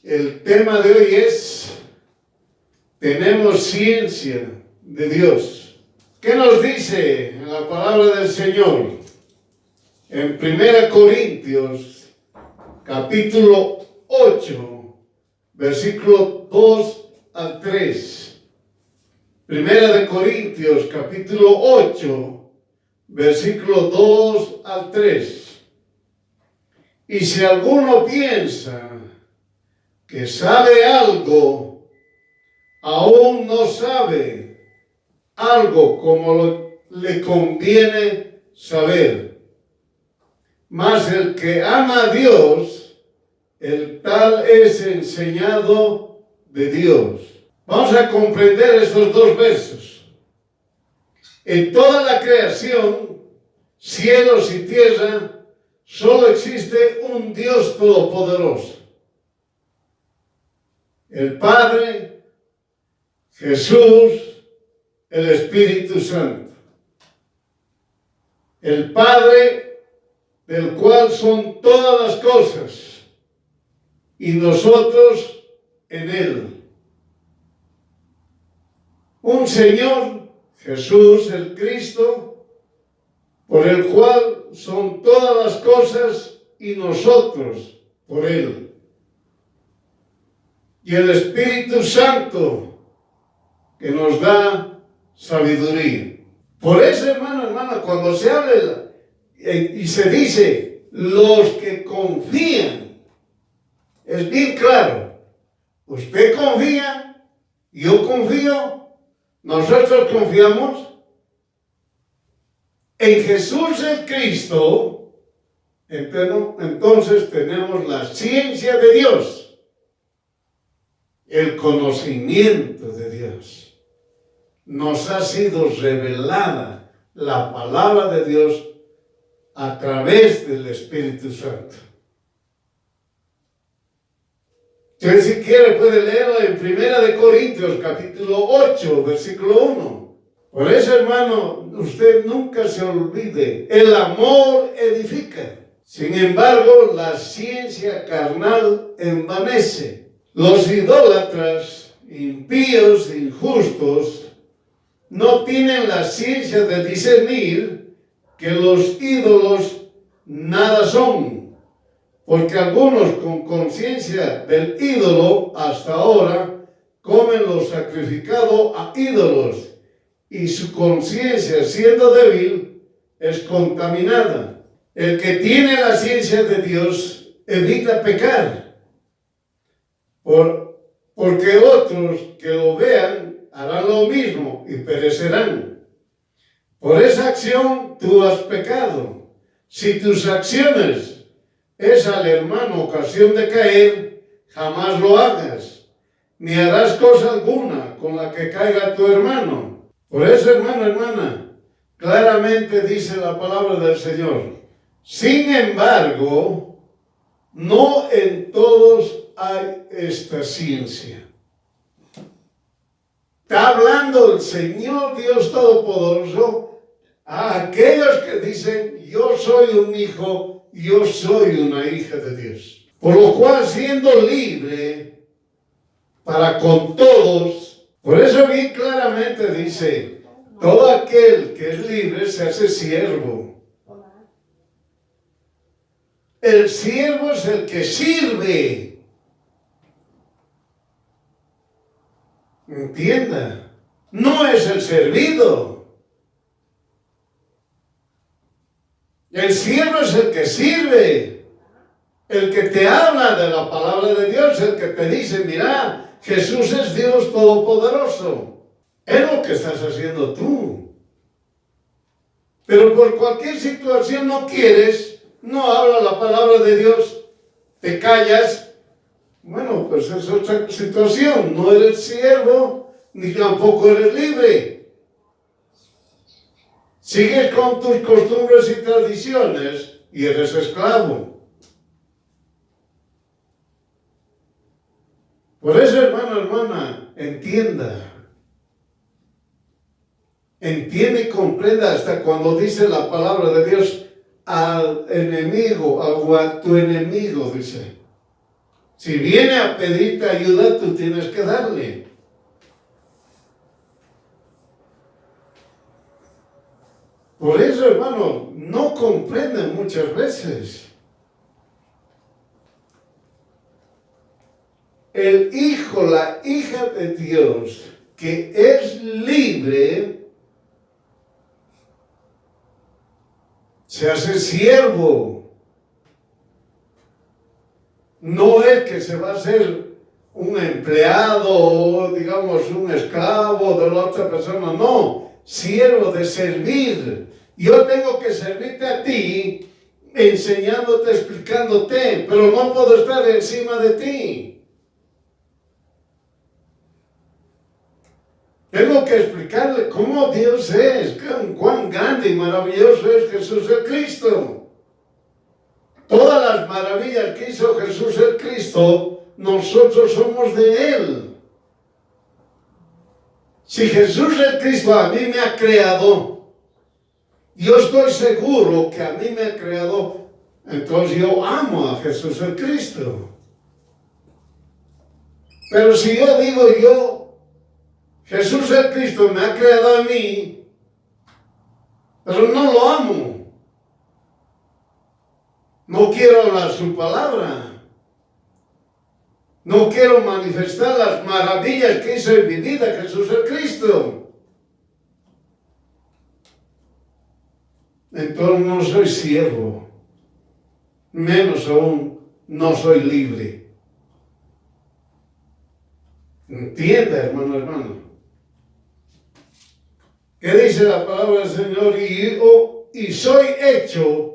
El tema de hoy es, tenemos ciencia de Dios. ¿Qué nos dice en la palabra del Señor? En 1 Corintios, capítulo 8, versículo 2 al 3. 1 Corintios, capítulo 8, versículo 2 al 3. Y si alguno piensa que sabe algo, aún no sabe algo como le conviene saber. Mas el que ama a Dios, el tal es enseñado de Dios. Vamos a comprender estos dos versos. En toda la creación, cielos y tierra, solo existe un Dios todopoderoso. El Padre, Jesús, el Espíritu Santo. El Padre, del cual son todas las cosas, y nosotros en Él. Un Señor, Jesús el Cristo, por el cual son todas las cosas, y nosotros por Él. Y el Espíritu Santo, que nos da sabiduría. Por eso, hermana, cuando se habla y se dice, los que confían, es bien claro. Usted confía, yo confío, nosotros confiamos en Jesús el Cristo. Entonces tenemos la ciencia de Dios. El conocimiento de Dios. Nos ha sido revelada la palabra de Dios a través del Espíritu Santo. Usted si quiere puede leerlo en 1 Corintios capítulo 8, versículo 1. Por eso, hermano, usted nunca se olvide, el amor edifica. Sin embargo, la ciencia carnal envanece. Los idólatras, impíos e injustos no tienen la ciencia de discernir que los ídolos nada son, porque algunos con conciencia del ídolo hasta ahora comen lo sacrificado a ídolos y su conciencia, siendo débil, es contaminada. El que tiene la ciencia de Dios evita pecar. Porque otros que lo vean harán lo mismo y perecerán. Por esa acción tú has pecado. Si tus acciones es al hermano ocasión de caer, jamás lo hagas, ni harás cosa alguna con la que caiga tu hermano. Por eso, hermana, claramente dice la palabra del Señor. Sin embargo, no en todos hay esta ciencia. Está hablando el Señor Dios Todopoderoso a aquellos que dicen, yo soy un hijo, yo soy una hija de Dios. Por lo cual, siendo libre para con todos, por eso bien claramente dice, todo aquel que es libre se hace siervo. El siervo es el que sirve. Entienda, no es el servido. El siervo es el que sirve, el que te habla de la palabra de Dios, el que te dice, mira, Jesús es Dios Todopoderoso. Es lo que estás haciendo tú. Pero por cualquier situación no quieres, no habla la palabra de Dios, te callas. Bueno, pues es otra situación. No eres siervo, ni tampoco eres libre. Sigues con tus costumbres y tradiciones y eres esclavo. Por eso, hermana, entienda. Entiende y comprenda hasta cuando dice la palabra de Dios al enemigo, a tu enemigo, dice. Si viene a pedirte ayuda, tú tienes que darle. Por eso, hermano, no comprenden muchas veces. El hijo, la hija de Dios, que es libre, se hace siervo. No es que se va a ser un empleado o, digamos, un esclavo de la otra persona. No, siervo de servir. Yo tengo que servirte a ti, enseñándote, explicándote, pero no puedo estar encima de ti. Tengo que explicarle cómo Dios es, cuán grande y maravilloso es Jesús el Cristo. Todas las maravillas que hizo Jesús el Cristo, nosotros somos de Él. Si Jesús el Cristo a mí me ha creado, yo estoy seguro que a mí me ha creado, entonces yo amo a Jesús el Cristo. Pero si yo digo Jesús el Cristo me ha creado a mí, pero no lo amo. No quiero hablar su palabra. No quiero manifestar las maravillas que hizo en mi vida Jesús el Cristo. Entonces no soy siervo. Menos aún no soy libre. ¿Entiende, hermano? ¿Qué dice la palabra del Señor? Y soy hecho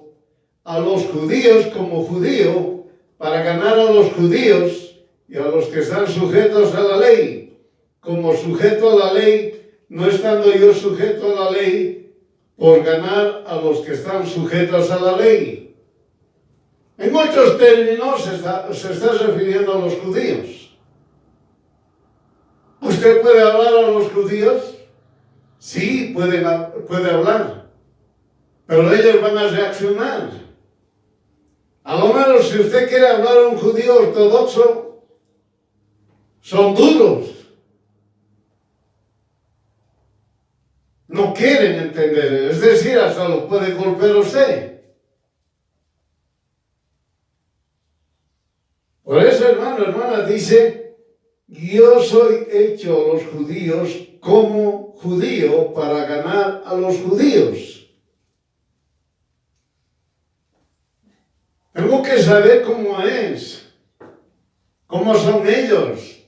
a los judíos como judío para ganar a los judíos y a los que están sujetos a la ley. Como sujeto a la ley, no estando yo sujeto a la ley, por ganar a los que están sujetos a la ley. En muchos términos se está refiriendo a los judíos. ¿Usted puede hablar a los judíos? Sí, puede hablar, pero ellos van a reaccionar. A lo menos si usted quiere hablar a un judío ortodoxo, son duros. No quieren entender, es decir, hasta lo puede golpear usted. Por eso, hermana, dice, yo soy hecho a los judíos como judío para ganar a los judíos. Tengo que saber cómo es, cómo son ellos.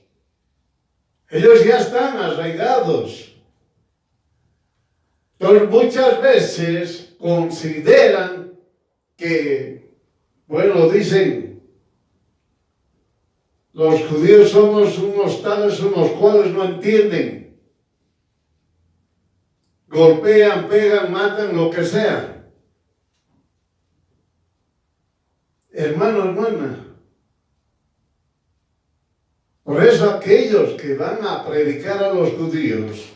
Ellos ya están arraigados. Entonces muchas veces consideran que, bueno, dicen, los judíos somos unos tales, unos cuales no entienden. Golpean, pegan, matan, lo que sea. Hermana. Por eso aquellos que van a predicar a los judíos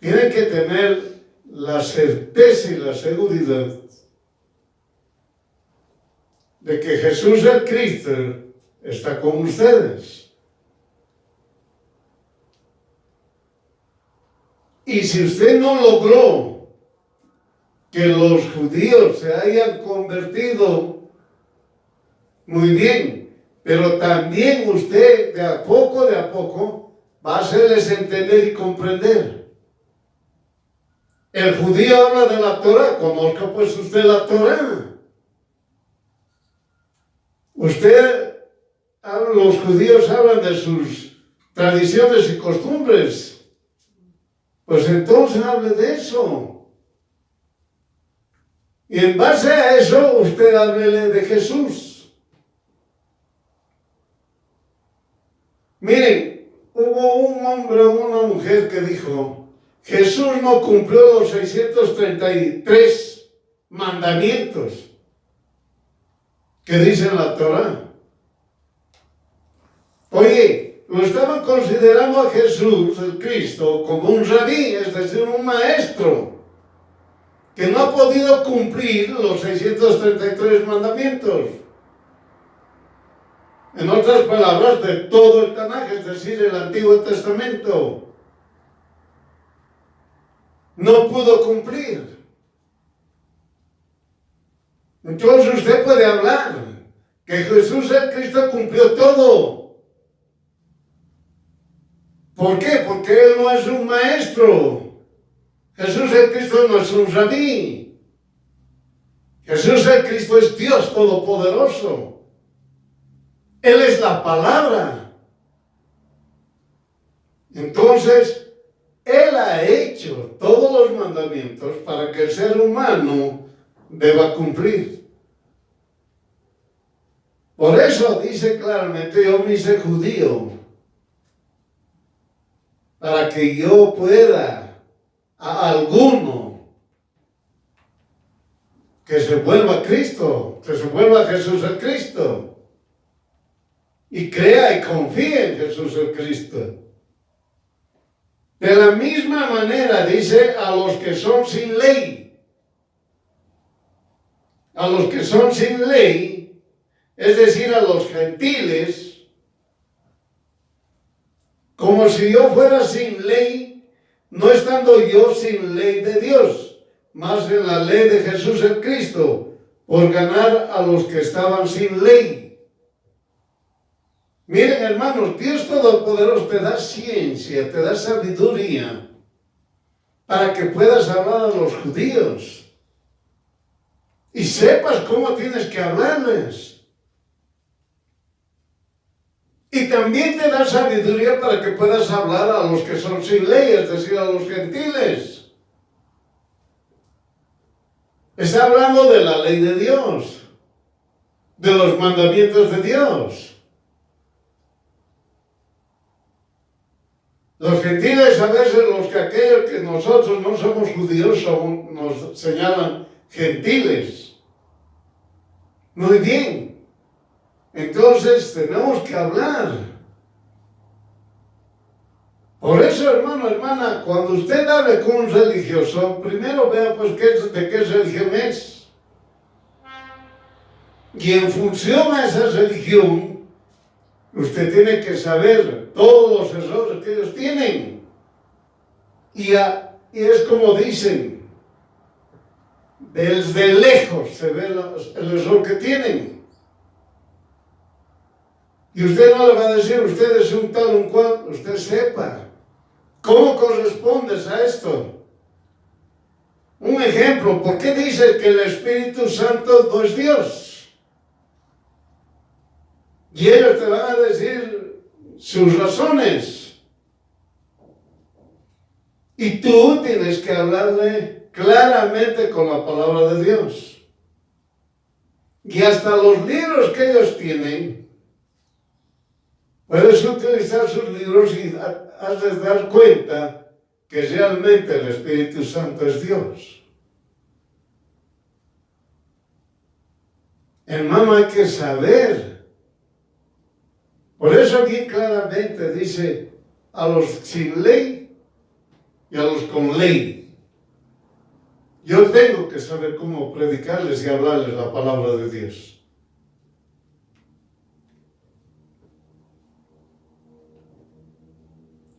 tienen que tener la certeza y la seguridad de que Jesús el Cristo está con ustedes. Y si usted no logró que los judíos se hayan convertido, muy bien, pero también usted de a poco va a hacerles entender y comprender. El judío habla de la Torah, conozca pues usted la Torah. Los judíos hablan de sus tradiciones y costumbres. Pues entonces hable de eso. Y en base a eso, usted háblele de Jesús. Miren, hubo un hombre o una mujer que dijo, Jesús no cumplió los 633 mandamientos que dice en la Torah. Oye, lo estaban considerando a Jesús, el Cristo, como un rabí, es decir, un maestro, que no ha podido cumplir los 633 mandamientos. En otras palabras, de todo el Tanaj, es decir, el Antiguo Testamento, no pudo cumplir. Entonces usted puede hablar que Jesús el Cristo cumplió todo. ¿Por qué? Porque Él no es un maestro. Jesús el Cristo no es un rabí. Jesús el Cristo es Dios Todopoderoso. Él es la palabra. Entonces, Él ha hecho todos los mandamientos para que el ser humano deba cumplir. Por eso dice claramente, yo me hice judío, para que yo pueda a alguno que se vuelva a Cristo, que se vuelva a Jesús el Cristo, y crea y confíe en Jesús el Cristo. De la misma manera dice a los que son sin ley. A los que son sin ley, es decir, a los gentiles, como si yo fuera sin ley, no estando yo sin ley de Dios, más en la ley de Jesús el Cristo, por ganar a los que estaban sin ley. Miren, hermanos, Dios Todopoderoso te da ciencia, te da sabiduría para que puedas hablar a los judíos y sepas cómo tienes que hablarles. Y también te da sabiduría para que puedas hablar a los que son sin ley, es decir, a los gentiles. Está hablando de la ley de Dios, de los mandamientos de Dios. Los gentiles, a veces aquellos que nosotros no somos judíos nos señalan gentiles. Muy bien. Entonces tenemos que hablar. Por eso, hermano, hermana, cuando usted hable con un religioso, primero vea pues de qué religión es. Y en función a esa religión, usted tiene que saber todos los errores que ellos tienen. Y es como dicen, desde lejos se ve el error que tienen. Y usted no le va a decir, usted es un tal, un cual, usted sepa. ¿Cómo correspondes a esto? Un ejemplo, ¿por qué dice que el Espíritu Santo no es Dios? Y ellos te van a decir sus razones. Y tú tienes que hablarle claramente con la palabra de Dios. Y hasta los libros que ellos tienen, puedes utilizar sus libros y has de dar cuenta que realmente el Espíritu Santo es Dios. Hermano, hay que saber. Por eso bien claramente dice a los sin ley y a los con ley. Yo tengo que saber cómo predicarles y hablarles la palabra de Dios.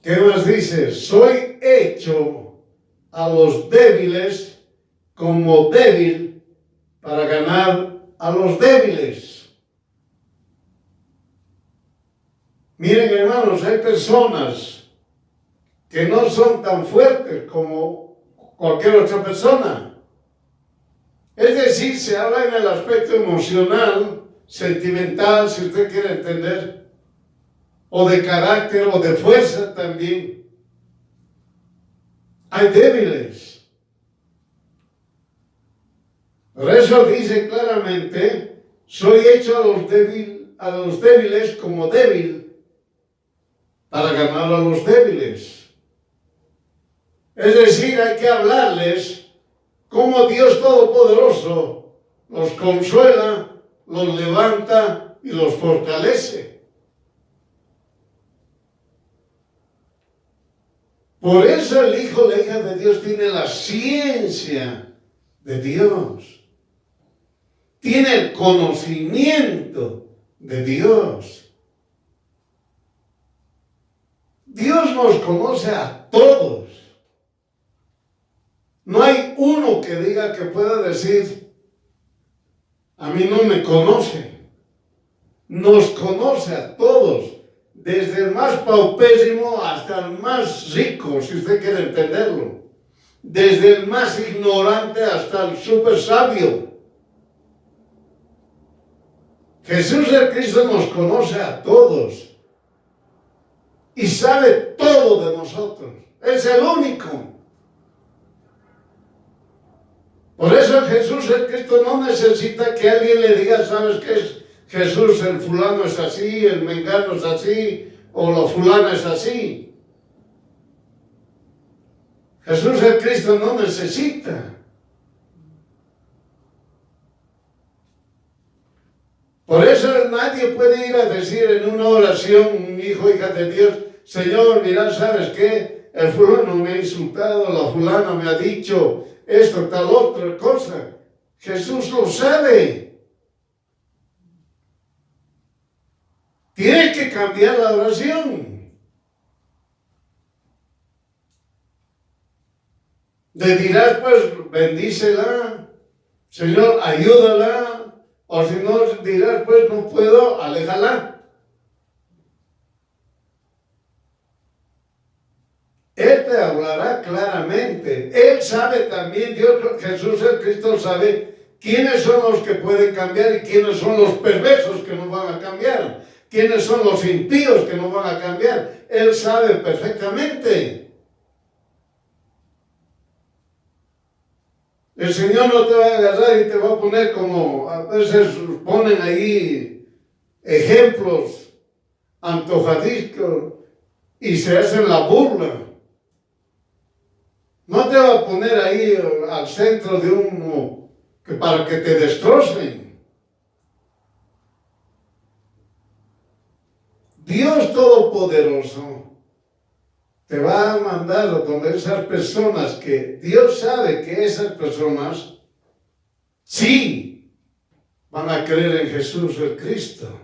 ¿Qué más dice? Soy hecho a los débiles como débil para ganar a los débiles. Miren, hermanos, hay personas que no son tan fuertes como cualquier otra persona. Es decir, se habla en el aspecto emocional, sentimental, si usted quiere entender, o de carácter o de fuerza también. Hay débiles. Por eso dice claramente, soy hecho a los débiles como débil para ganar a los débiles. Es decir, hay que hablarles cómo Dios Todopoderoso los consuela, los levanta y los fortalece. Por eso el Hijo, la hija de Dios tiene la ciencia de Dios. Tiene el conocimiento de Dios. Dios nos conoce a todos. No hay uno que diga que pueda decir, a mí no me conoce. Nos conoce a todos, desde el más paupérrimo hasta el más rico, si usted quiere entenderlo. Desde el más ignorante hasta el súper sabio. Jesús el Cristo nos conoce a todos y sabe todo de nosotros. Es el único. Por eso Jesús el Cristo no necesita que alguien le diga, ¿sabes qué es? Jesús, el fulano es así, el mengano es así, o la fulana es así. Jesús el Cristo no necesita. Por eso nadie puede ir a decir en una oración, hijo, hija de Dios, Señor, mira, ¿sabes qué? El fulano me ha insultado, la fulana me ha dicho esto, tal, otra cosa. Jesús lo sabe. Tiene que cambiar la oración. Le dirás, pues, bendícela, Señor, ayúdala. O si no, dirás, pues no puedo, aléjala. Él te hablará claramente. Él sabe también, Dios, Jesús el Cristo sabe quiénes son los que pueden cambiar y quiénes son los perversos que no van a cambiar. Quiénes son los impíos que no van a cambiar. Él sabe perfectamente. El Señor no te va a agarrar y te va a poner como a veces ponen ahí ejemplos antojadiscos y se hacen la burla. No te va a poner ahí al centro de uno para que te destrocen. Dios Todopoderoso te va a mandar a donde esas personas que Dios sabe que esas personas sí van a creer en Jesús el Cristo.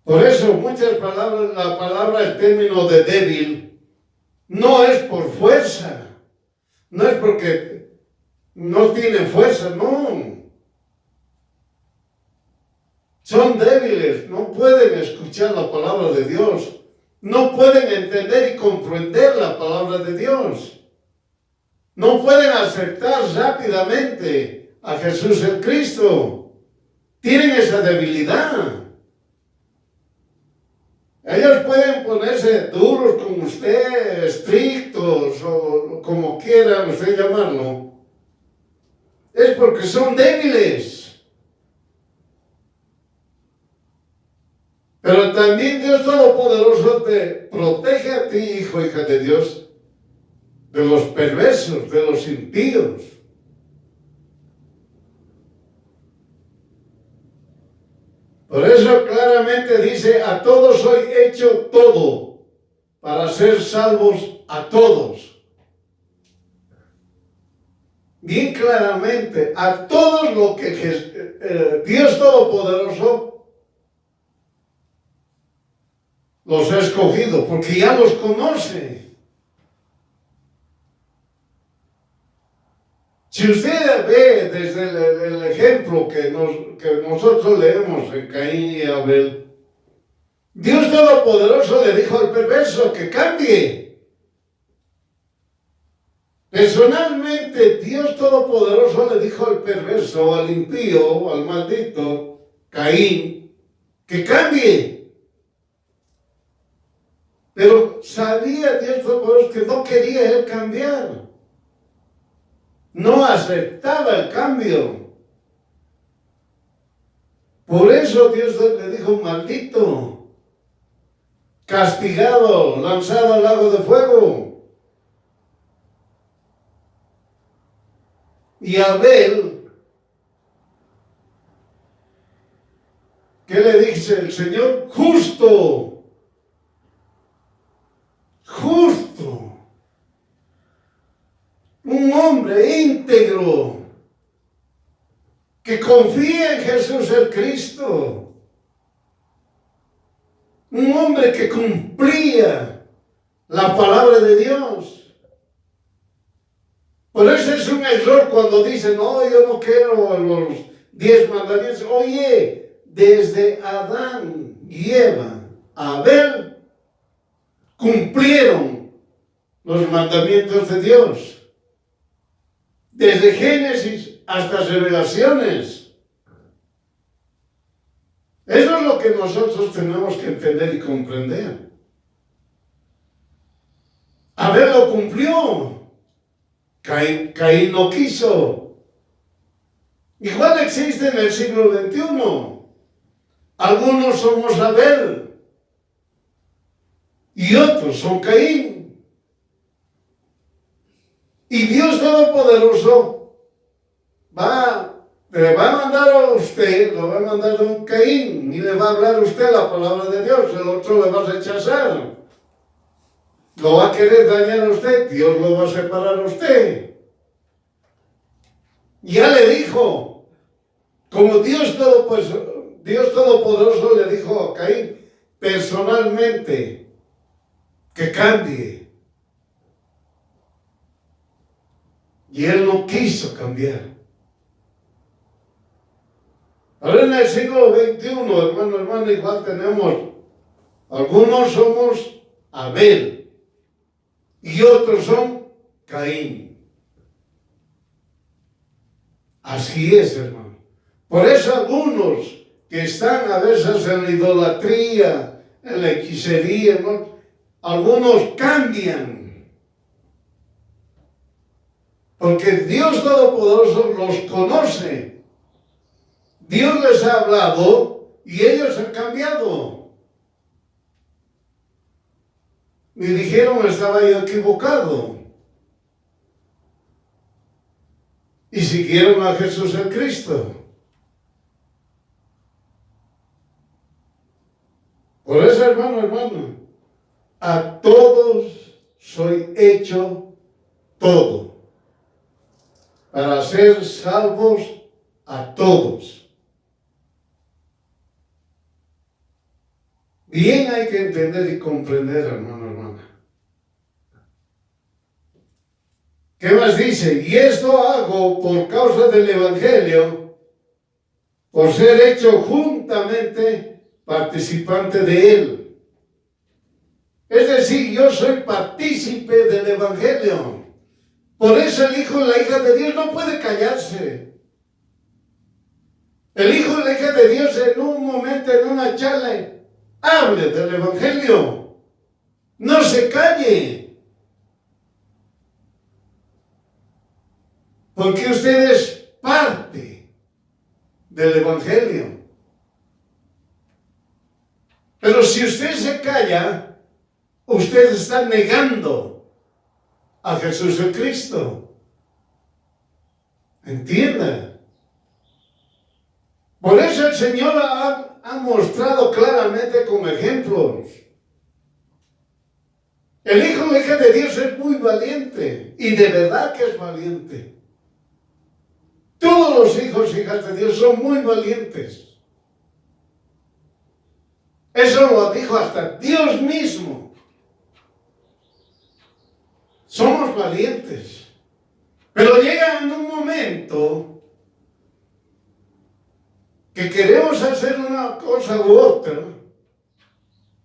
Por eso muchas palabras, la palabra, el término de débil, no es por fuerza, no es porque no tienen fuerza, no. Son débiles, no pueden escuchar la palabra de Dios, no pueden entender y comprender la palabra de Dios, no pueden aceptar rápidamente a Jesús el Cristo, tienen esa debilidad. Ellos pueden ponerse duros con usted, estrictos o como quiera usted llamarlo, es porque son débiles. Pero también Dios Todopoderoso te protege a ti, hijo, hija de Dios, de los perversos, de los impíos. Por eso claramente dice, a todos soy hecho todo, para ser salvos a todos. Bien claramente, a todos lo que Dios Todopoderoso los ha escogido, porque ya los conoce. Si usted ve desde el ejemplo que nosotros leemos en Caín y Abel, Dios Todopoderoso le dijo al perverso que cambie. Personalmente, Dios Todopoderoso le dijo al perverso, al impío, al maldito, Caín, que cambie. Pero sabía Dios Todopoderoso que no quería él cambiar. No aceptaba el cambio. Por eso Dios le dijo, maldito, castigado, lanzado al lago de fuego. Y Abel, ¿qué le dice el Señor? Justo. Justo, un hombre íntegro que confía en Jesús el Cristo. un hombre que cumplía la palabra de Dios. Por eso es un error cuando dicen, no, yo no quiero los 10 mandamientos. Oye, desde Adán y Eva, Abel, cumplieron los mandamientos de Dios. Desde Génesis hasta Revelaciones. Eso es lo que nosotros tenemos que entender y comprender. Abel lo cumplió. Caín no quiso. Igual existe en el siglo XXI. Algunos somos Abel y otros son Caín. Y Dios Todopoderoso le va a mandar a usted, lo va a mandar a un Caín, y le va a hablar a usted la palabra de Dios, el otro le va a rechazar. Lo va a querer dañar a usted, Dios lo va a separar a usted. Ya le dijo, como Dios Todopoderoso le dijo a Caín personalmente que cambie. Y él no quiso cambiar. Ahora en el siglo XXI, hermano, igual tenemos, algunos somos Abel y otros son Caín. Así es, hermano. Por eso algunos que están a veces en la idolatría, en la hechicería, ¿no? Algunos cambian. Porque Dios Todopoderoso los conoce. Dios les ha hablado y ellos han cambiado. Me dijeron, estaba yo equivocado. Y siguieron a Jesús el Cristo. Por eso, hermano, a todos soy hecho todo. Para ser salvos a todos. Bien hay que entender y comprender, hermana. ¿Qué más dice? Y esto hago por causa del Evangelio, por ser hecho juntamente participante de él. Es decir, yo soy partícipe del Evangelio. Por eso el hijo y la hija de Dios no puede callarse. El hijo y la hija de Dios en un momento, en una charla, hable del Evangelio. No se calle. Porque usted es parte del Evangelio. Pero si usted se calla, usted está negando a Jesús el Cristo. Entienda. Por eso el Señor ha mostrado claramente con ejemplos. El hijo y la hija de Dios es muy valiente. Y de verdad que es valiente. Todos los hijos y hijas de Dios son muy valientes. Eso lo dijo hasta Dios mismo. Somos valientes. Pero llega en un momento que queremos hacer una cosa u otra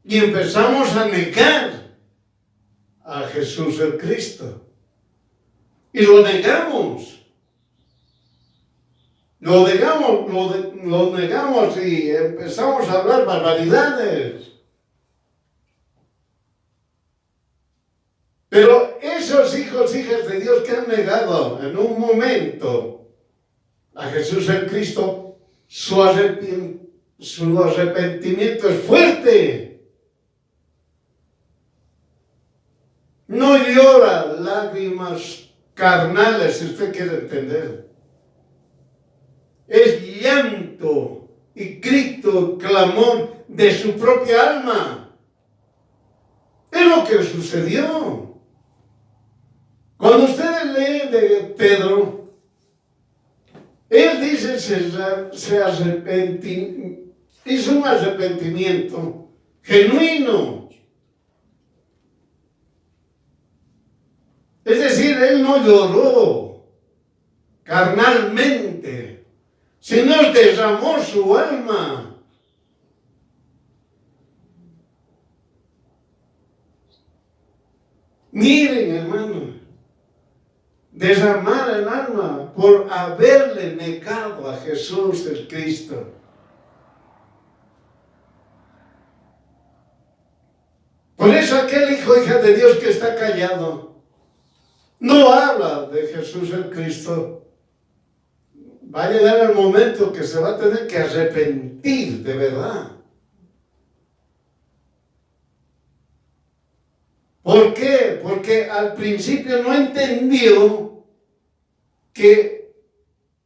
y empezamos a negar a Jesús el Cristo. Y lo negamos. Lo negamos y empezamos a hablar barbaridades. Pero esos hijos, hijas de Dios que han negado en un momento a Jesús el Cristo, su arrepentimiento es fuerte. No llora lágrimas carnales, si usted quiere entender. Es llanto y grito, clamor de su propia alma. Es lo que sucedió. Cuando ustedes leen de Pedro, él dice hizo un arrepentimiento genuino. Es decir, él no lloró carnalmente, sino derramó su alma. Miren, hermano, derramar el alma por haberle negado a Jesús el Cristo. Por eso aquel hijo, hija de Dios que está callado, no habla de Jesús el Cristo. Va a llegar el momento que se va a tener que arrepentir de verdad. ¿Por qué? Porque al principio no entendió que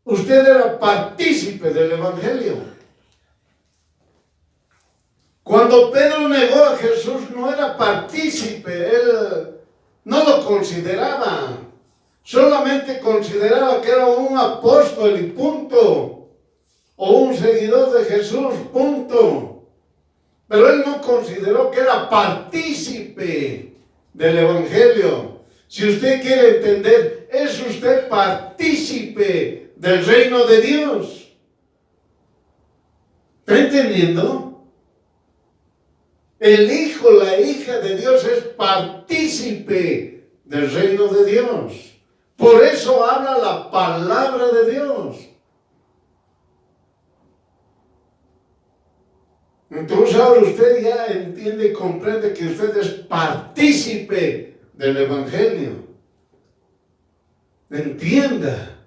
usted era partícipe del Evangelio. Cuando Pedro negó a Jesús no era partícipe, él no lo consideraba. Solamente consideraba que era un apóstol y punto. O un seguidor de Jesús, punto. Pero él no consideró que era partícipe del Evangelio. Si usted quiere entender, es usted partícipe del reino de Dios. ¿Está entendiendo? El hijo, la hija de Dios es partícipe del reino de Dios. Por eso habla la palabra de Dios. Entonces ahora usted ya entiende y comprende que usted es partícipe del Evangelio. Entienda.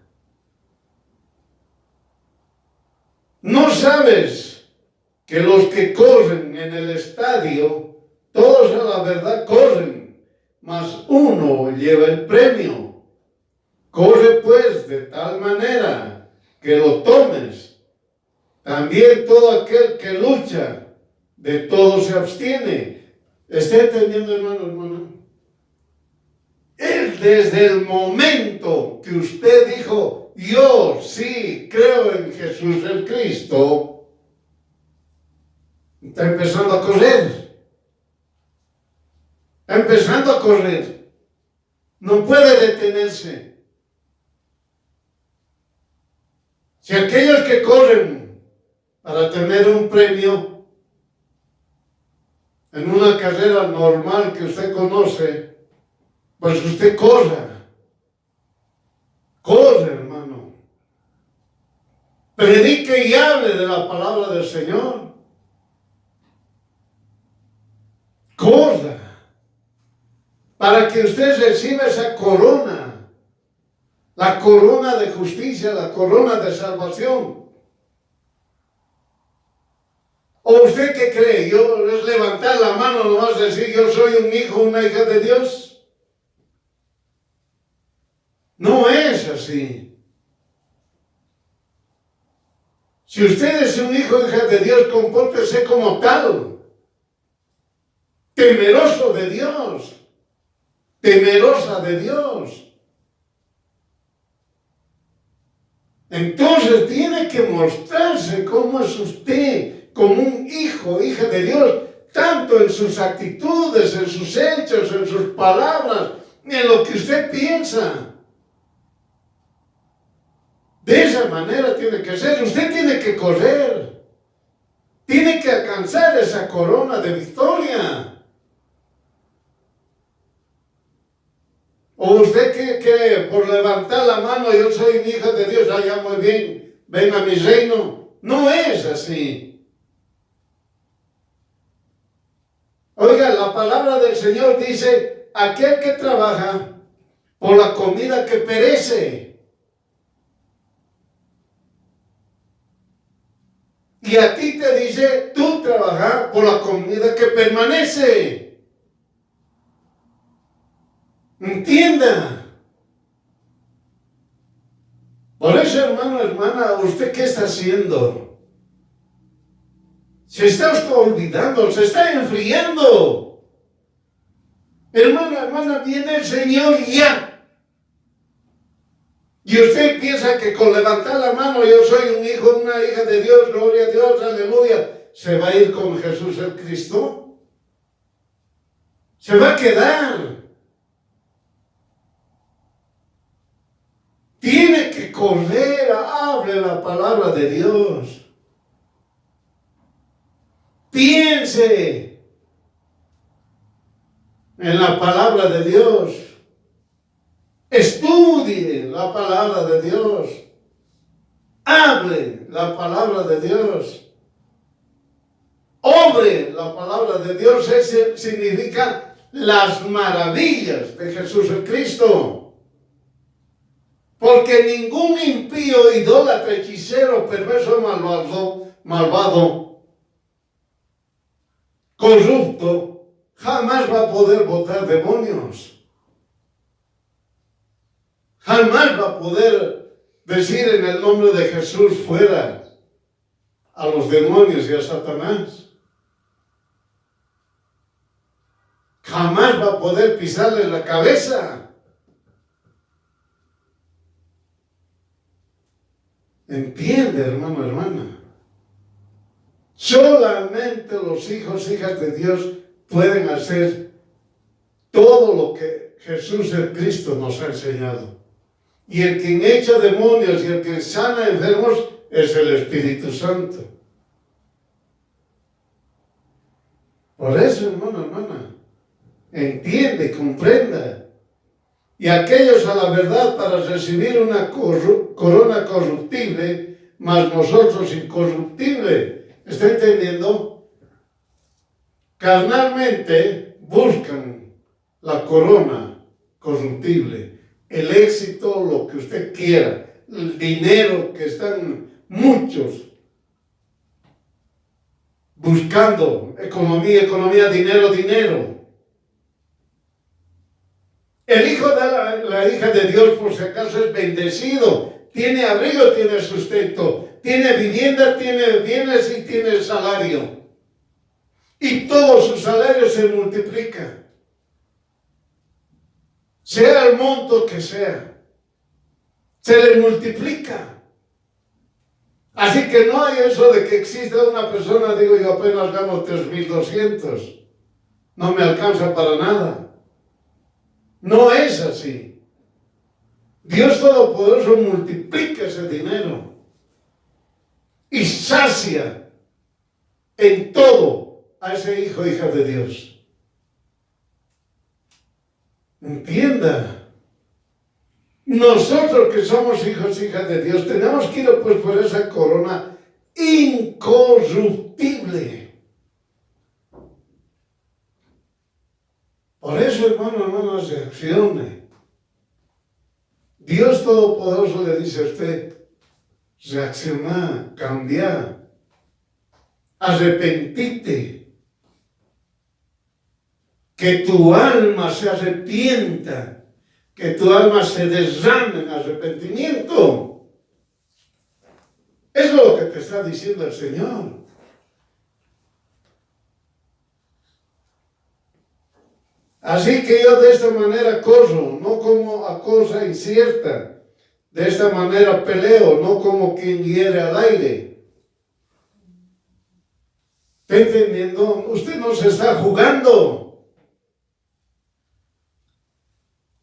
No sabes que los que corren en el estadio, todos a la verdad corren, mas uno lleva el premio. Corre pues de tal manera que lo tomes. También todo aquel que lucha, de todo se abstiene. ¿Está entendiendo, hermano? Él desde el momento que usted dijo, yo sí creo en Jesús el Cristo, está empezando a correr. Está empezando a correr. No puede detenerse. Si aquellos que corren para tener un premio en una carrera normal que usted conoce, pues usted corra. Corre, hermano. Predique y hable de la palabra del Señor. Corra. Para que usted reciba esa corona. La corona de justicia, la corona de salvación. ¿O usted qué cree? ¿Yo es levantar la mano nomás decir yo soy un hijo, una hija de Dios? No es así. Si usted es un hijo, hija de Dios, compórtese como tal. Temeroso de Dios. Temerosa de Dios. Entonces tiene que mostrarse cómo es usted, como un hijo, hija de Dios, tanto en sus actitudes, en sus hechos, en sus palabras, en lo que usted piensa. De esa manera tiene que ser. Usted tiene que correr. Tiene que alcanzar esa corona de victoria. ¿O usted que por levantar la mano yo soy mi hija de Dios, ya muy bien, ven a mi reino? No es así. Oiga, la palabra del Señor dice, aquel que trabaja por la comida que perece. Y a ti te dice, tú trabajas por la comida que permanece. Entienda. Por eso, hermano, hermana, ¿usted qué está haciendo? Se está usted olvidando, se está enfriando. Hermano, hermana, viene el Señor ya. Y usted piensa que con levantar la mano, yo soy un hijo, una hija de Dios, gloria a Dios, aleluya, se va a ir con Jesús el Cristo. Se va a quedar. Tiene que correr, hable la palabra de Dios. Piense en la palabra de Dios. Estudie la palabra de Dios. Hable la palabra de Dios. Obre la palabra de Dios. Eso significa las maravillas de Jesús el Cristo. Porque ningún impío, idólatra, hechicero, perverso, malvado, corrupto, jamás va a poder botar demonios. Jamás va a poder decir en el nombre de Jesús fuera a los demonios y a Satanás. Jamás va a poder pisarle la cabeza. Entiende, hermano, hermana. Solamente los hijos, hijas de Dios pueden hacer todo lo que Jesús el Cristo nos ha enseñado. Y el que echa demonios y el que sana enfermos es el Espíritu Santo. Por eso, hermano, hermana, entiende, comprenda. Y aquellos a la verdad para recibir una corona corruptible, mas nosotros incorruptible. ¿Está entendiendo? Carnalmente buscan la corona corruptible. El éxito, lo que usted quiera, el dinero, que están muchos buscando economía, dinero. El hijo de la hija de Dios, por si acaso, es bendecido, tiene abrigo, tiene sustento, tiene vivienda, tiene bienes y tiene salario. Y todo su salario se multiplica. Sea el monto que sea, se le multiplica. Así que no hay eso de que exista una persona, digo yo apenas gano 3,200, no me alcanza para nada. No es así. Dios Todopoderoso multiplica ese dinero y sacia en todo a ese hijo, hija de Dios. Entienda, nosotros que somos hijos, hijas de Dios, tenemos que ir pues por esa corona incorruptible. Por eso, hermano, reaccione. Dios Todopoderoso le dice a usted, reacciona, cambia, arrepentite. Que tu alma se arrepienta, que tu alma se derrame en arrepentimiento. Es lo que te está diciendo el Señor. Así que yo de esta manera corro, no como a cosa incierta. De esta manera peleo, no como quien hiere al aire. ¿Está entendiendo? Usted no se está jugando.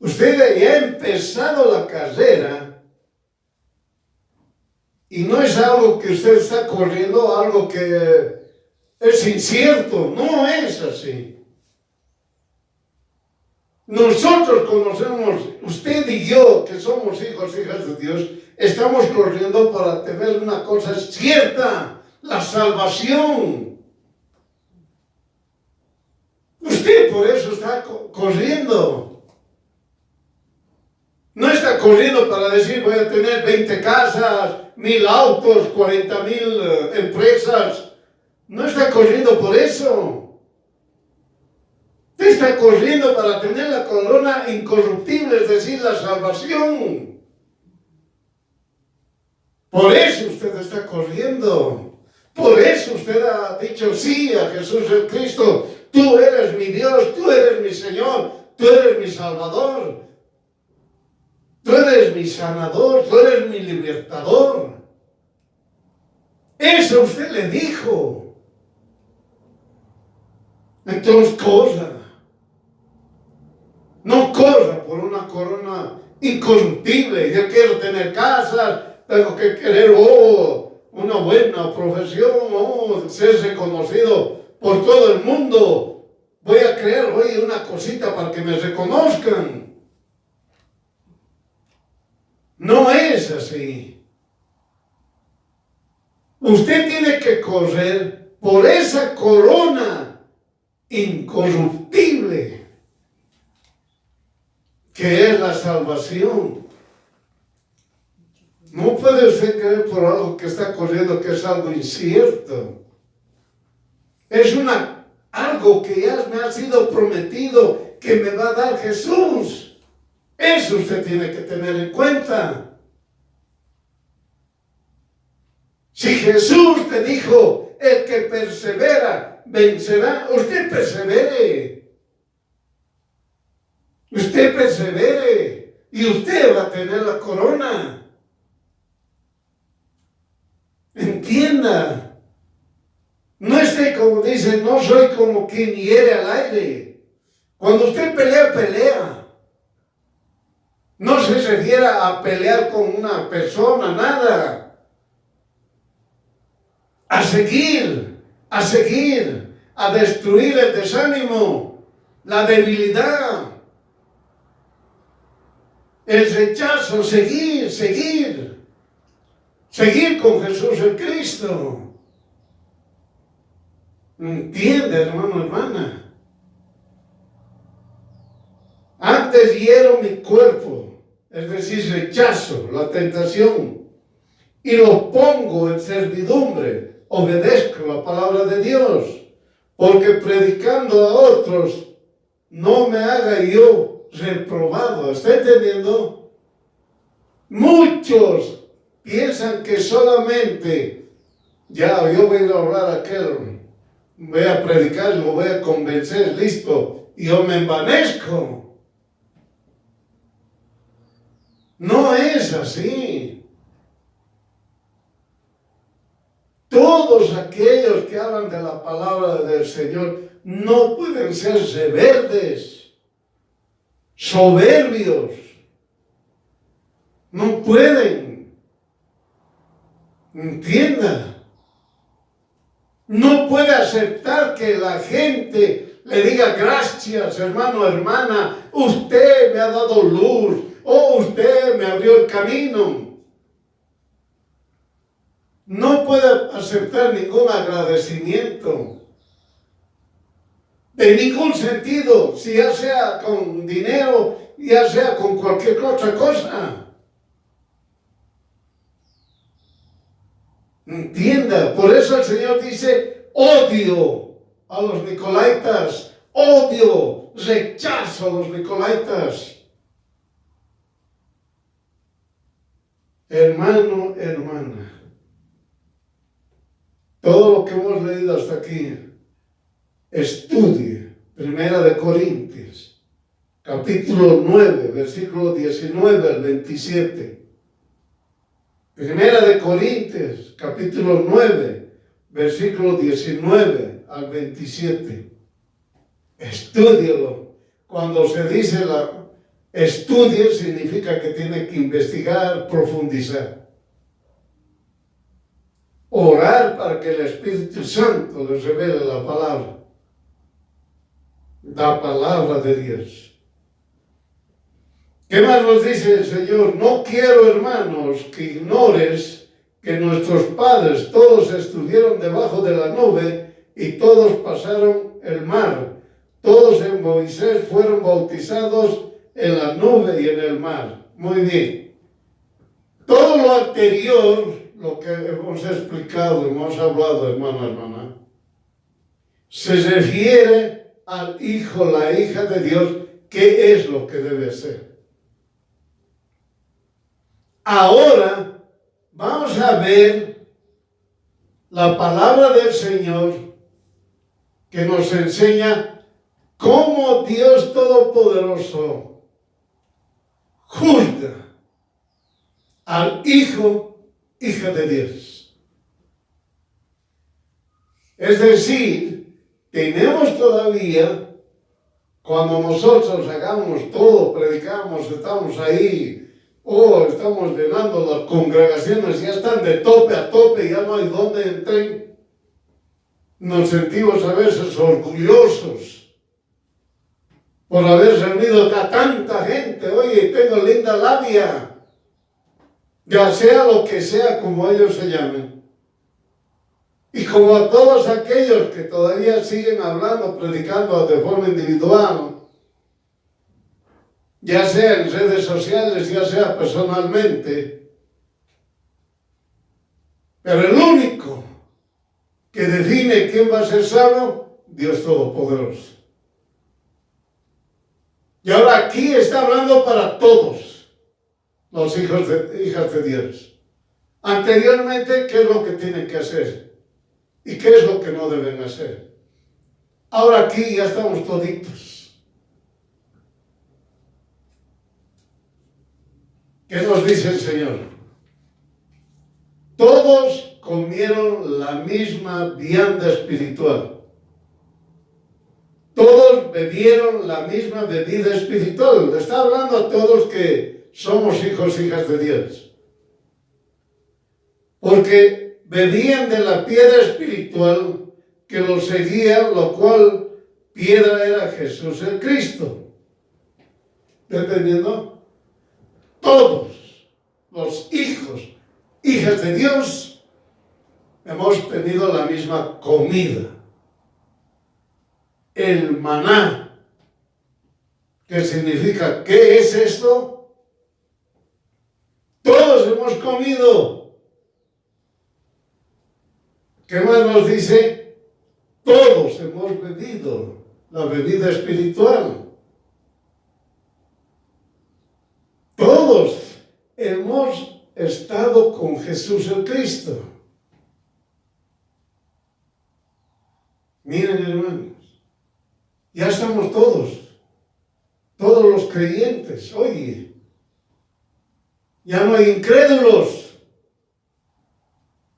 Usted ya ha empezado la carrera y no es algo que usted está corriendo, algo que es incierto. No es así. Nosotros conocemos, usted y yo, que somos hijos, hijas de Dios, estamos corriendo para tener una cosa cierta, la salvación. Usted por eso está corriendo. No está corriendo para decir voy a tener 20 casas, 1,000 autos, 40,000 empresas. No está corriendo por eso. Usted está corriendo para tener la corona incorruptible, es decir, la salvación. Por eso usted está corriendo. Por eso usted ha dicho sí a Jesús el Cristo. Tú eres mi Dios, tú eres mi Señor, tú eres mi Salvador. Tú eres mi sanador, tú eres mi libertador. Eso usted le dijo. Entonces, cosa. No corra por una corona incorruptible. Yo quiero tener casas, tengo que querer una buena profesión, ser reconocido por todo el mundo. Voy a crear una cosita para que me reconozcan. No es así. Usted tiene que correr por esa corona incorruptible que es la salvación. No puede usted creer por algo que está corriendo que es algo incierto. Es algo que ya me ha sido prometido que me va a dar Jesús. Eso usted tiene que tener en cuenta. Si Jesús te dijo, el que persevera, vencerá, usted persevere. Usted persevere y usted va a tener la corona. Entienda. No esté como dice, no soy como quien hiere al aire. Cuando usted pelea, pelea. No se refiera a pelear con una persona, nada. A seguir, a destruir el desánimo, la debilidad, el rechazo, seguir con Jesús el Cristo. ¿Entiende, hermano, hermana? Antes hiero mi cuerpo, es decir, rechazo la tentación, y lo pongo en servidumbre, obedezco la palabra de Dios, porque predicando a otros, no me haga yo reprobado. ¿Está entendiendo? Muchos piensan que solamente, ya, yo voy a ir a hablar a aquel, voy a predicar, lo voy a convencer, listo, y yo me envanezco. No es así. Todos aquellos que hablan de la palabra del Señor no pueden ser rebeldes, soberbios. No pueden. Entienda. No puede aceptar que la gente le diga gracias, hermano, hermana, usted me ha dado luz, usted me abrió el camino. No puede aceptar ningún agradecimiento. De ningún sentido, si ya sea con dinero, ya sea con cualquier otra cosa. Entienda, por eso el Señor dice, odio a los nicolaitas, rechazo a los nicolaitas. Hermano, hermana, todo lo que hemos leído hasta aquí, estudie 1 Corintios, capítulo 9, versículo 19 al 27. 1 Corintios, capítulo 9, versículo 19 al 27. Estúdielo. Cuando se dice estudie, significa que tiene que investigar, profundizar. Orar para que el Espíritu Santo les revele la palabra de Dios. ¿Qué más nos dice el Señor? No quiero, hermanos, que ignores que nuestros padres todos estuvieron debajo de la nube y todos pasaron el mar. Todos en Moisés fueron bautizados en la nube y en el mar. Muy bien. Todo lo anterior, lo que hemos explicado, hemos hablado, hermano, hermana, se refiere al Hijo, la hija de Dios, qué es lo que debe ser. Ahora vamos a ver la palabra del Señor que nos enseña cómo Dios Todopoderoso juzga al Hijo, hija de Dios. Es decir, tenemos todavía cuando nosotros hagamos todo, predicamos, estamos ahí, estamos llenando las congregaciones, ya están de tope a tope, ya no hay dónde entrar. Nos sentimos a veces orgullosos por haber reunido a tanta gente. Oye, tengo linda labia, ya sea lo que sea como ellos se llamen. Y como a todos aquellos que todavía siguen hablando, predicando de forma individual, ya sea en redes sociales, ya sea personalmente, pero el único que define quién va a ser salvo, Dios Todopoderoso. Y ahora aquí está hablando para todos los hijas de Dios. Anteriormente, ¿qué es lo que tienen que hacer? ¿Y qué es lo que no deben hacer? Ahora aquí ya estamos toditos. ¿Qué nos dice el Señor? Todos comieron la misma vianda espiritual. Todos bebieron la misma bebida espiritual. Está hablando a todos que somos hijos e hijas de Dios. Porque bebían de la piedra espiritual que los seguía, lo cual piedra era Jesús el Cristo. ¿Entendiendo? Todos los hijos, hijas de Dios, hemos tenido la misma comida. El maná. ¿Qué significa? ¿Qué es esto? Todos hemos comido. ¿Qué más nos dice? Todos hemos bebido la bebida espiritual. Todos hemos estado con Jesús el Cristo. Miren, hermanos, ya estamos todos los creyentes. Oye, ya no hay incrédulos,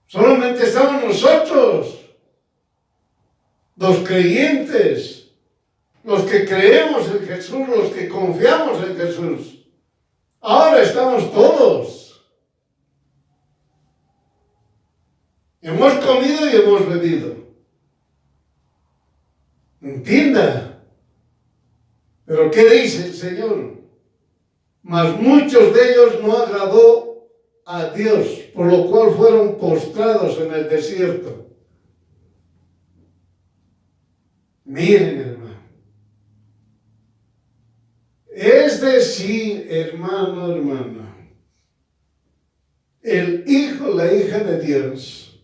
solamente estamos nosotros, los creyentes, los que creemos en Jesús, los que confiamos en Jesús. Ahora estamos todos. Hemos comido y hemos bebido. Entienda. Pero ¿qué dice el Señor? Mas muchos de ellos no agradó a Dios, por lo cual fueron postrados en el desierto. Miren, hermano. Es decir, hermano, hermana, el hijo, la hija de Dios,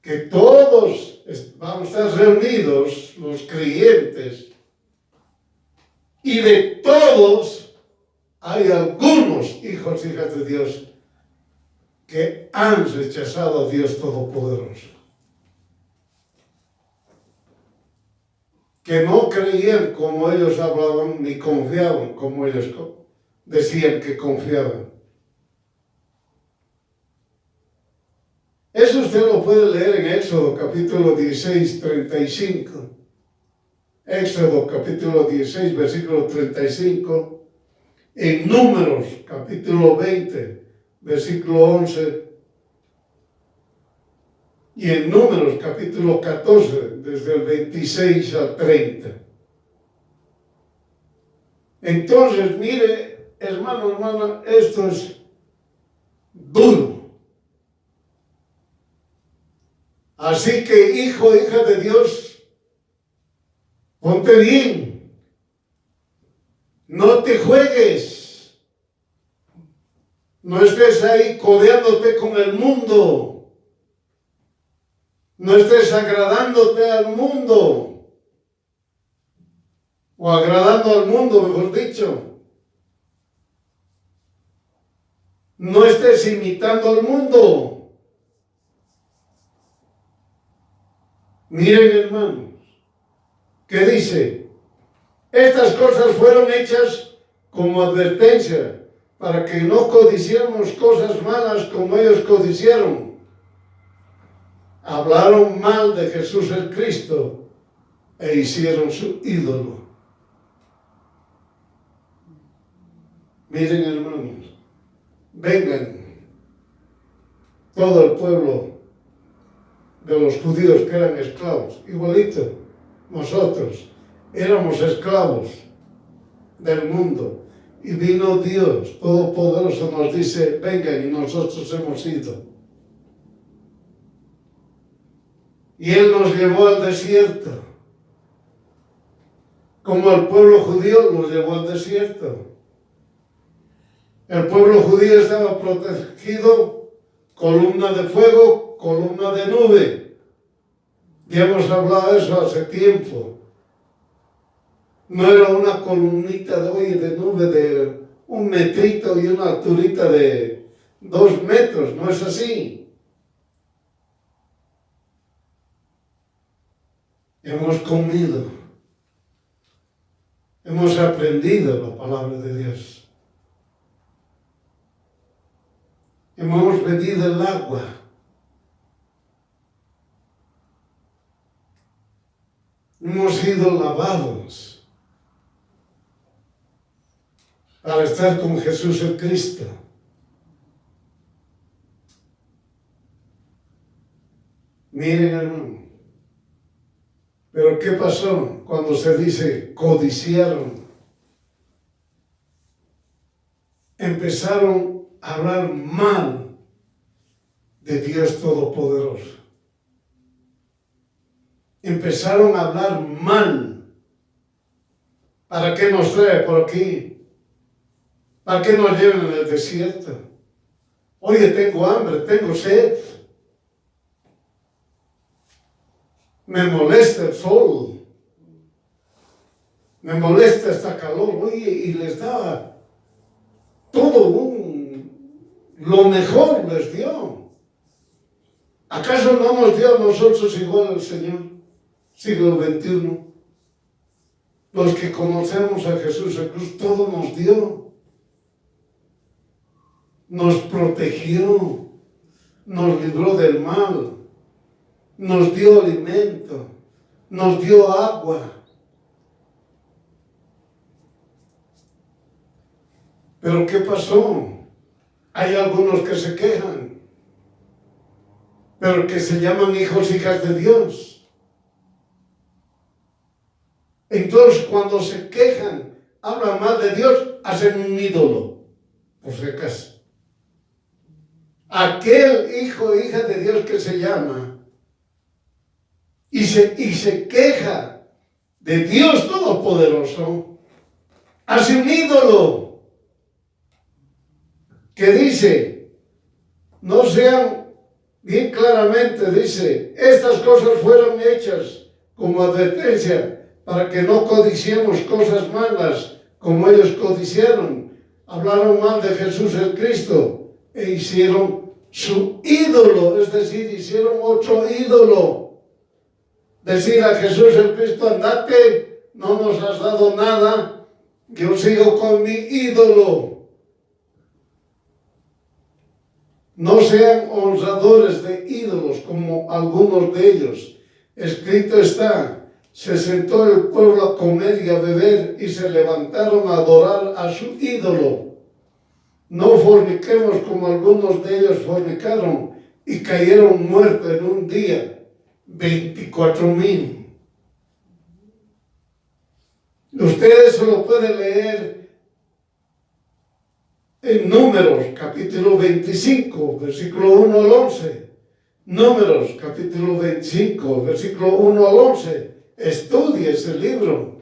que todos vamos a estar reunidos, los creyentes, y de todos hay algunos hijos e hijas de Dios que han rechazado a Dios Todopoderoso. Que no creían como ellos hablaban, ni confiaban como ellos decían que confiaban. Eso usted lo puede leer en Éxodo capítulo 16, 35. Éxodo capítulo 16, versículo 35. En Números capítulo 20, versículo 11. Y en Números capítulo 14, desde el 26 al 30. Entonces, mire, hermano, hermana, esto es duro. Así que, hijo, hija de Dios, ponte bien. No te juegues. No estés ahí codeándote con el mundo. No estés agradándote al mundo, o agradando al mundo, mejor dicho. No estés imitando al mundo. Miren, hermanos, ¿qué dice? Estas cosas fueron hechas como advertencia para que no codiciemos cosas malas como ellos codiciaron. Hablaron mal de Jesús el Cristo e hicieron su ídolo. Miren, hermanos, vengan todo el pueblo de los judíos que eran esclavos, igualito, nosotros éramos esclavos del mundo, y vino Dios Todopoderoso, nos dice, vengan, y nosotros hemos ido. Y Él nos llevó al desierto, como el pueblo judío los llevó al desierto. El pueblo judío estaba protegido, columna de fuego, columna de nube. Ya hemos hablado de eso hace tiempo. No era una columnita de nube de 1 metrito y una alturita de 2 metros, no es así. Hemos comido, hemos aprendido la palabra de Dios. Hemos bebido el agua. Hemos sido lavados para estar con Jesús el Cristo. Miren, hermano, pero ¿qué pasó cuando se dice codiciaron? Empezaron a hablar mal de Dios Todopoderoso. Empezaron a hablar mal. ¿Para qué nos trae por aquí? ¿Para qué nos llevan en el desierto? Oye, tengo hambre, tengo sed. Me molesta el sol. Me molesta esta calor. Oye, y les daba todo lo mejor les dio. ¿Acaso no nos dio a nosotros igual al Señor? Siglo XXI. Los que conocemos a Jesús el Cristo, todo nos dio. Nos protegió, nos libró del mal, nos dio alimento, nos dio agua. Pero ¿qué pasó? Hay algunos que se quejan, pero que se llaman hijos, hijas de Dios. Entonces, cuando se quejan, hablan mal de Dios, hacen un ídolo, por si acaso. Aquel hijo o hija de Dios que se llama y se queja de Dios Todopoderoso, hace un ídolo que dice, no sean, bien claramente dice, estas cosas fueron hechas como advertencia para que no codiciemos cosas malas como ellos codiciaron. Hablaron mal de Jesús el Cristo e hicieron su ídolo, es decir, hicieron otro ídolo. Decir a Jesús el Cristo, andate, no nos has dado nada, yo sigo con mi ídolo. No sean honradores de ídolos como algunos de ellos. Escrito está, se sentó el pueblo a comer y a beber y se levantaron a adorar a su ídolo. No forniquemos como algunos de ellos fornicaron y cayeron muertos en un día, 24,000. Ustedes se lo pueden leer en Números, capítulo 25, versículo 1 al 11. Números, capítulo 25, versículo 1 al 11. Estudie ese libro.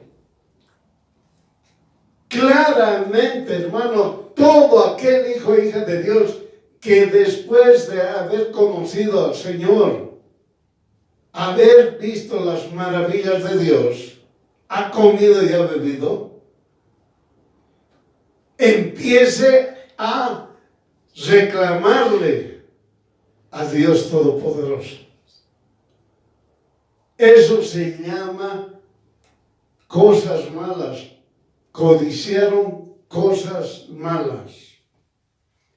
Claramente, hermano, todo aquel hijo e hija de Dios que después de haber conocido al Señor, haber visto las maravillas de Dios, ha comido y ha bebido, empiece a reclamarle a Dios Todopoderoso. Eso se llama cosas malas. Codiciaron cosas malas.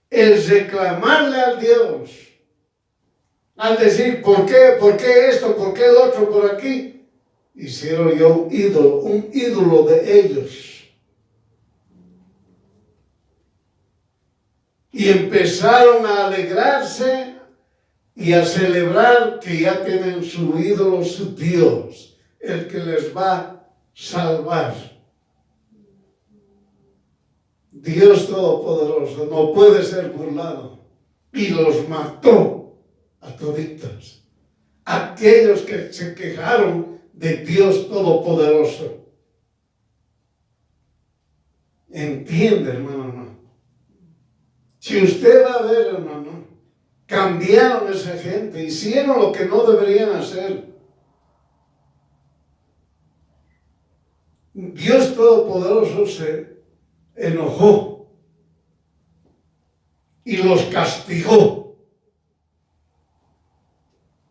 El reclamarle al Dios, al decir, ¿por qué esto? ¿Por qué el otro por aquí? Hicieron yo un ídolo de ellos. Y empezaron a alegrarse y a celebrar que ya tienen su ídolo, su Dios, el que les va a salvar. Dios Todopoderoso no puede ser burlado. Y los mató a toditos. Aquellos que se quejaron de Dios Todopoderoso. Entiende, hermano. Si usted va a ver, hermano, cambiaron esa gente, hicieron lo que no deberían hacer. Dios Todopoderoso se enojó y los castigó.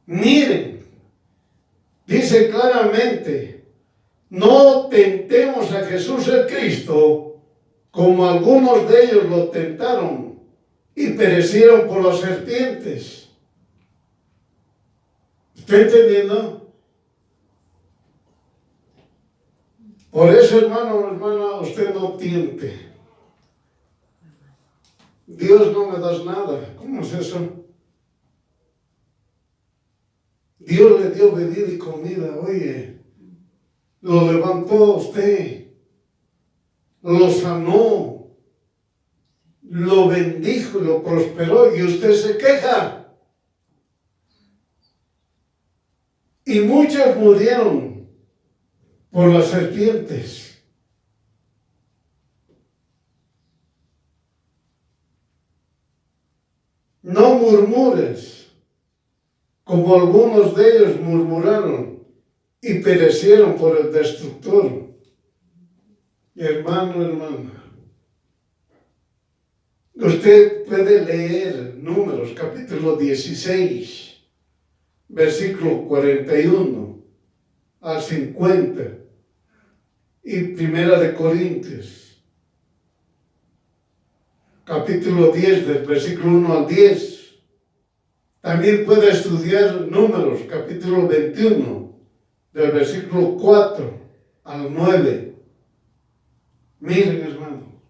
Miren, dice claramente, no tentemos a Jesús el Cristo como algunos de ellos lo tentaron y perecieron por las serpientes. ¿Está entendiendo? Por eso, hermana, usted no tiente. Dios no me das nada. ¿Cómo es eso? Dios le dio bebida y comida. Oye, lo levantó a usted. Lo sanó, lo bendijo, lo prosperó y usted se queja. Y muchos murieron por las serpientes. No murmures, como algunos de ellos murmuraron y perecieron por el destructor. Hermana, usted puede leer Números capítulo 16, versículo 41 al 50 y Primera de Corintios, capítulo 10 del versículo 1 al 10. También puede estudiar Números capítulo 21 del versículo 4 al 9. Miren, hermano,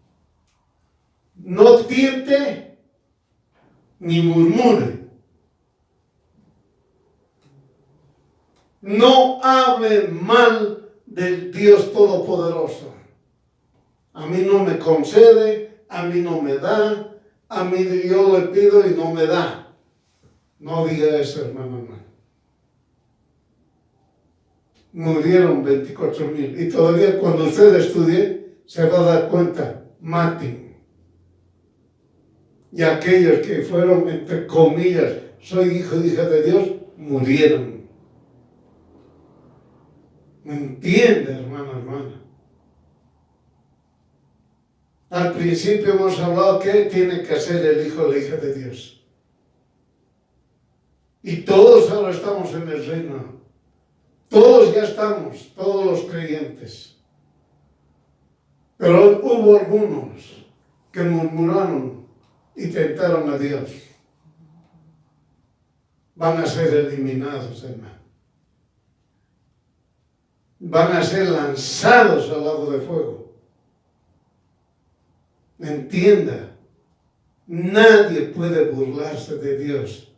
no tiente ni murmure. No hable mal del Dios Todopoderoso. A mí no me concede, a mí no me da, a mí yo le pido y no me da. No diga eso, hermano. Murieron 24,000 y todavía cuando usted estudie se va a dar cuenta, maten. Y aquellos que fueron, entre comillas, soy hijo y hija de Dios, murieron. ¿Me entiende, hermana? Al principio hemos hablado que tiene que ser el hijo o la hija de Dios. Y todos ahora estamos en el reino. Todos ya estamos, todos los creyentes. Pero hubo algunos que murmuraron y tentaron a Dios. Van a ser eliminados, hermano. Van a ser lanzados al lago de fuego. Entienda, nadie puede burlarse de Dios.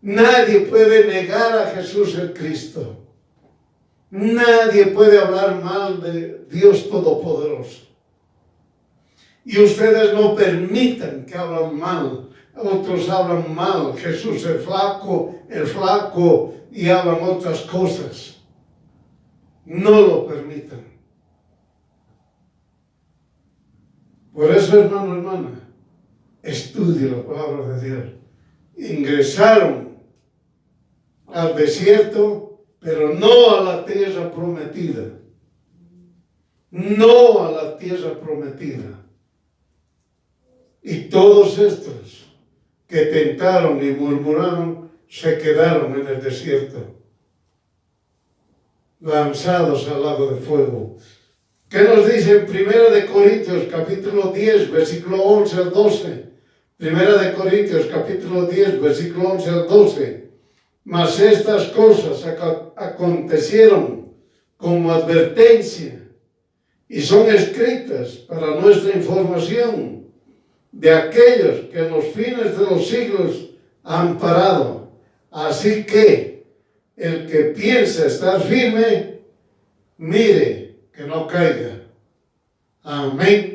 Nadie puede negar a Jesús el Cristo. Nadie puede hablar mal de Dios Todopoderoso. Y ustedes no permitan que hablen mal. Otros hablan mal. Jesús el flaco, y hablan otras cosas. No lo permitan. Por eso, hermana, estudie la palabra de Dios. Ingresaron al desierto, pero no a la tierra prometida. No a la tierra prometida. Y todos estos que tentaron y murmuraron se quedaron en el desierto, lanzados al lago de fuego. ¿Qué nos dice en 1 Corintios capítulo 10, versículo 11 al 12? 1 Corintios capítulo 10, versículo 11 al 12. Mas estas cosas acontecieron como advertencia y son escritas para nuestra información, de aquellos que en los fines de los siglos han parado. Así que el que piensa estar firme, mire que no caiga. Amén.